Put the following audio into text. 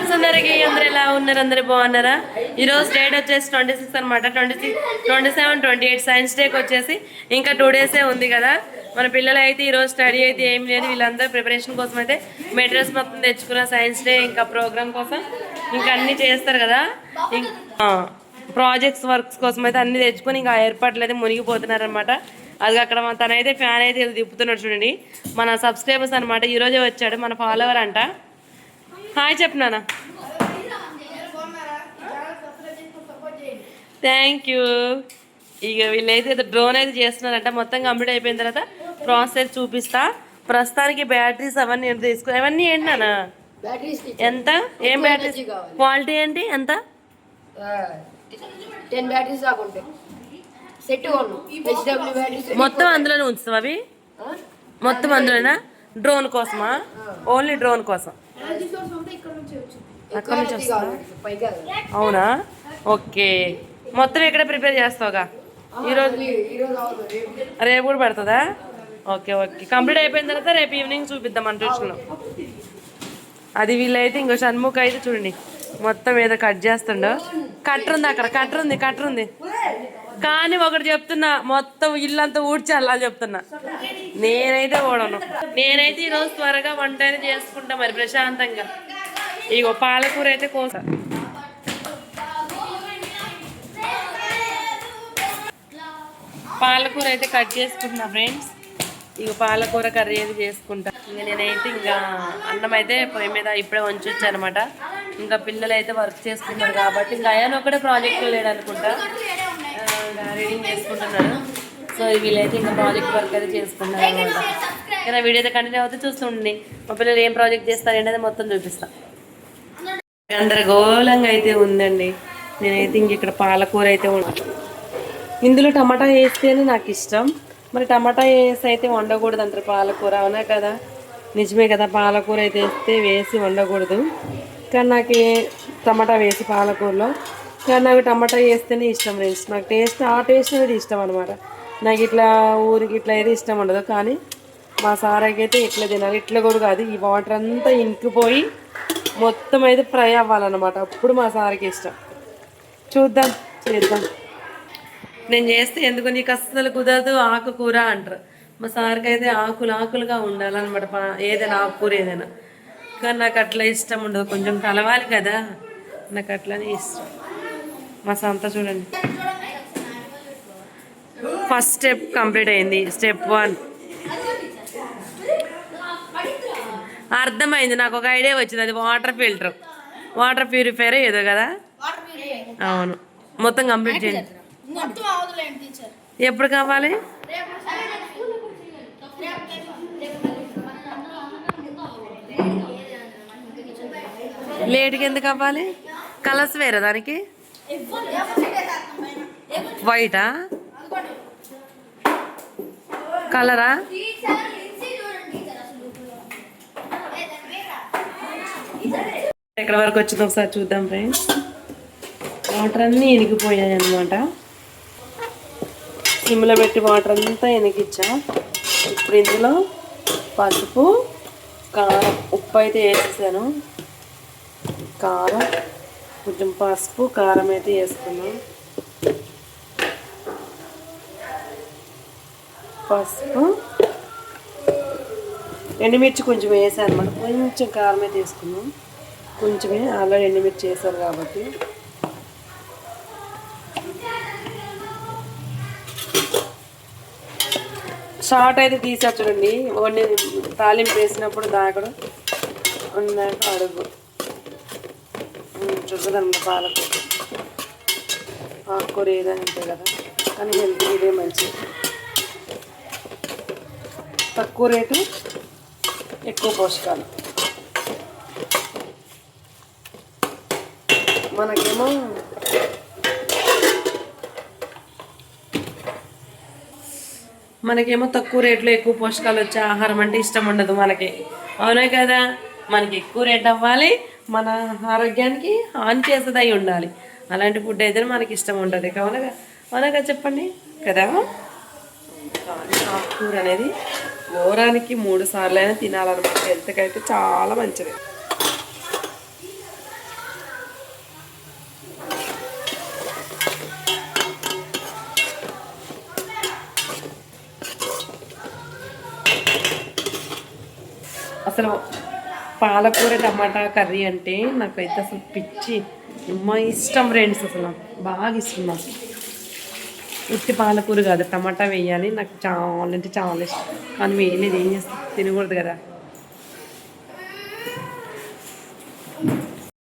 Friends అందరికి అందరు ఎలా ఉన్నారు? అందరు బాగున్నారా? ఈరోజు డేట్ వచ్చేసి 26 అనమాట. 26, 27, 28 సైన్స్ డేకి వచ్చేసి ఇంకా 2 డేసే ఉంది కదా. మన పిల్లలు అయితే ఈరోజు స్టడీ అయితే ఏం లేదు, వీళ్ళందరూ ప్రిపరేషన్ కోసం అయితే మెటీరియల్స్ మొత్తం తెచ్చుకున్న సైన్స్ డే ఇంకా ప్రోగ్రామ్ కోసం ఇంకా అన్నీ చేస్తారు కదా. ప్రాజెక్ట్స్ వర్క్స్ కోసం అయితే అన్ని తెచ్చుకొని ఇంకా ఏర్పాట్లు అయితే మునిగిపోతున్నారు అనమాట. అది అక్కడ తనైతే ఫ్యాన్ అయితే తిప్పుతున్నాడు చూడండి. మన సబ్స్క్రైబర్స్ అనమాట. ఈరోజే వచ్చాడు మన ఫాలోవర్ అంట. హాయ్ చెప్పినానా. Thank you. ఇక వీళ్ళైతే డ్రోన్ అయితే చేస్తున్నారంట. మొత్తం కంప్లీట్ అయిపోయిన తర్వాత ప్రాసెస్ చూపిస్తా. ప్రస్తుతానికి బ్యాటరీస్ అవన్నీ తీసుకుని అవన్నీ ఏంటన్నా ఎంత? ఏం బ్యాటరీస్ క్వాలిటీ ఏంటి? ఎంత? 10 బ్యాటరీస్ మొత్తం అందులోనే ఉంచుతాం అవి? మొత్తం అందులోనా? డ్రోన్ కోసమా? ఓన్లీ డ్రోన్ కోసం అక్కడ నుంచి వస్తా? అవునా, ఓకే. మొత్తం ఎక్కడ ప్రిపేర్ చేస్తావుగా? ఈరోజు రేపు కూడా పడుతుందా? Okay okay. కంప్లీట్ అయిపోయిన తర్వాత రేపు ఈవినింగ్ చూపిద్దాం మన ట్యూషన్లో. అది వీళ్ళైతే ఇంకో షణ్ముఖ్ అయితే చూడండి మొత్తం ఏదో కట్ చేస్తుండో. కట్టర్ ఉంది అక్కడ, కట్టర్ ఉంది కానీ ఒకటి చెప్తున్నా, మొత్తం ఇల్లంతా ఊడ్చాలా చెప్తున్నా. నేనైతే ఓడను. నేనైతే ఈరోజు త్వరగా వంట అయితే చేసుకుంటా మరి ప్రశాంతంగా. ఇగో పాలకూర అయితే కోస. పాలకూర అయితే కట్ చేసుకుంటున్నా ఫ్రెండ్స్. ఇక పాలకూర కర్రీ అయితే చేసుకుంటా. ఇంకా నేనైతే ఇంకా అన్నం అయితే పొయ్యి మీద ఇప్పుడే వంచొచ్చు అనమాట. ఇంకా పిల్లలు అయితే వర్క్ చేసుకుంటారు కాబట్టి ఇంకా ఆయన ఒకటే ప్రాజెక్ట్లో లేడనుకుంటా, ఇంకా రీడింగ్ చేసుకుంటున్నాడు. సో వీళ్ళైతే ఇంకా ప్రాజెక్ట్ వర్క్ అయితే చేసుకుంటున్నారు అనమాట. ఇంకా వీడియో అయితే కంటిన్యూ అవుతే చూస్తుండండి. మా పిల్లలు ఏం ప్రాజెక్ట్ చేస్తారు ఏంటంటే మొత్తం చూపిస్తా. గందరగోళంగా అయితే ఉందండి. నేనైతే ఇంక ఇక్కడ పాలకూర అయితే ఇందులో టమాటా వేస్తేనే నాకు ఇష్టం. మరి టమాటా వేసి అయితే వండకూడదు అంటారు పాలకూర, అవునా కదా? నిజమే కదా, పాలకూర అయితే వేసి వండకూడదు. కానీ నాకు టమాటా వేసి పాలకూరలో కానీ నాకు టమాటా వేస్తేనే ఇష్టం ఫ్రెండ్స్. నాకు ఆ టేస్ట్ అనేది ఇష్టం అనమాట. నాకు ఇట్లా ఊరికి ఇట్లా అయితే ఇష్టం ఉండదు. కానీ మా సారాకి అయితే ఇట్లా తినాలి. ఇట్లా కూడా కాదు, ఈ వాటర్ అంతా ఇంకిపోయి మొత్తం అయితే ఫ్రై అవ్వాలన్నమాట. అప్పుడు మా సార్కి ఇష్టం. చూద్దాం, చేద్దాం. నేను చేస్తే ఎందుకు నీకు అస్సలు కుదరదు ఆకుకూర అంటారు. మా సార్కి అయితే ఆకులుగా ఉండాలన్నమాట. ఏదైనా ఆకుకూర ఏదైనా. కానీ నాకు అట్లా ఇష్టం ఉండదు, కొంచెం కలవాలి కదా, నాకు అట్లనే ఇష్టం. మా సంత చూడండి, ఫస్ట్ స్టెప్ కంప్లీట్ అయింది. స్టెప్ 1 అర్థమైంది. నాకు ఒక ఐడియా వచ్చింది. అది వాటర్ ప్యూరిఫైర్ ఏదో కదా. అవును, మొత్తం కంప్లీట్ చేయండి. ఎప్పుడు కావాలి? లేట్కి ఎందుకు అవ్వాలి? కలర్స్ వేరే దానికి. వైటా కలరా? ఎక్కడ వరకు వచ్చిందో ఒకసారి చూద్దాం ఫ్రెండ్స్. వాటర్ అన్నీ ఎనిగిపోయాయి అన్నమాట. సిమ్లో పెట్టి వాటర్ అంతా ఎనికిచ్చా. ఇప్పుడు ఇందులో పసుపు, కారం, ఉప్పు అయితే వేసేసాను. కారం, కొంచెం పసుపు, కారం అయితే వేసుకున్నాం. పసుపు, ఎండుమిర్చి కొంచెం వేసాను అనమాట. కొంచెం కారం అయితే వేసుకున్నాం. కొంచెమే, ఆల్రెడీ ఎండుమిర్చి వేసాను కాబట్టి. షార్ట్ అయితే తీసా చూడండి. ఓన్లీ తాలింపు వేసినప్పుడు దాకడం ఉన్నాక అడుగు చూడదన్నమాట. పాలకూర ఆకుకూర ఏదైనా అంతే కదా, కానీ హెల్త్ ఇదే మంచిది. తక్కువ రేటు, ఎక్కువ పోషకాలు. మనకేమో తక్కువ రేట్లో ఎక్కువ పోషకాలు వచ్చే ఆహారం అంటే ఇష్టం ఉండదు మనకి, అవునే కదా? మనకి ఎక్కువ రేట్ అవ్వాలి, మన ఆరోగ్యానికి హాని చేసేది అయి ఉండాలి. అలాంటి ఫుడ్ అయితే మనకి ఇష్టం ఉంటుంది. అవునగా చెప్పండి కదా. ఆకుకూర అనేది వారానికి 3 సార్లు అయినా తినాలన్నమాట. హెల్త్కి అయితే చాలా మంచిది. అసలు పాలకూర టమాటా కర్రీ అంటే నాకైతే అసలు పిచ్చి మా ఇష్టం ఫ్రెండ్స్, అసలు నాకు బాగా ఇష్టం. నాకు ఉత్తి పాలకూర కాదు, టమాటా వేయాలి, నాకు చాలా అంటే చాలా ఇష్టం. కానీ వేయలేదు, ఏం చేస్తాం, తినకూడదు కదా.